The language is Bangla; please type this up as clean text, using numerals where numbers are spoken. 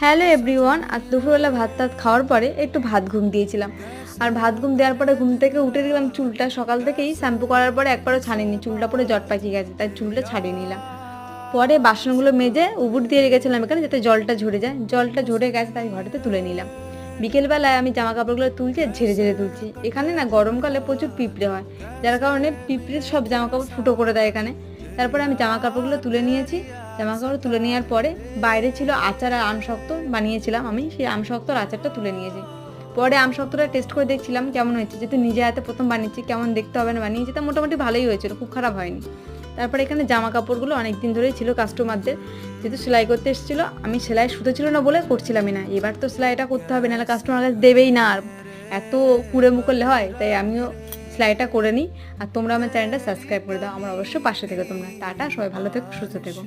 হ্যালো এভরিওয়ান, আজ দুপুরবেলা ভাত টাত খাওয়ার পরে একটু ভাত ঘুম দিয়েছিলাম। আর ভাত ঘুম দেওয়ার পরে ঘুম থেকে উঠে দেখলাম চুলটা সকাল থেকেই শ্যাম্পু করার পরে একবারও ছাড়িনি, চুলটা পুরো জট পাকিয়ে গেছে, তাই চুলটা ছাড়িয়ে নিলাম। পরে বাসনগুলো মেজে উবুর দিয়ে রেখেছিলাম এখানে, যাতে জলটা ঝরে যায়। জলটা ঝরে গেছে তাই ঘরেতে তুলে নিলাম। বিকেলবেলায় আমি জামা কাপড়গুলো তুলছি, ঝেড়ে ঝেড়ে তুলছি। এখানে না গরমকালে প্রচুর পিঁপড়ে হয়, যার কারণে পিঁপড়ে সব জামা কাপড় ফুটো করে দেয় এখানে। তারপরে আমি জামা কাপড়গুলো তুলে নিয়েছি। জামা কাপড় তুলে নেওয়ার পরে বাইরে ছিল আচার আর আমশক্ত বানিয়েছিলাম, আমি সেই আমশক্তর আচারটা তুলে নিয়েছি। পরে আমশক্তটা টেস্ট করে দেখছিলাম কেমন হয়েছে, যেহেতু নিজে হাতে প্রথম বানিয়েছি, কেমন দেখতে হবে না বানিয়েছি, তা মোটামুটি ভালোই হয়েছিল, খুব খারাপ হয়নি। তারপরে এখানে জামা কাপড়গুলো অনেক দিন ধরেই ছিল কাস্টমারদের, যেহেতু সেলাই করতে এসেছিলো, আমি সেলাই সুতো ছিল না বলে করছিলামই না। এবার তো সেলাইটা করতে হবে, নাহলে কাস্টমার কাছে দেবেই না, আর এত কুড়ে মুখ করলে হয়, তাই আমিও সেলাইটা করে নিই। আর তোমরা আমার চ্যানেলটা সাবস্ক্রাইব করে দাও, আমার অবশ্যই পাশে থেকো তোমরা। টাটা, সবাই ভালো থেকো, সুস্থ থেকো।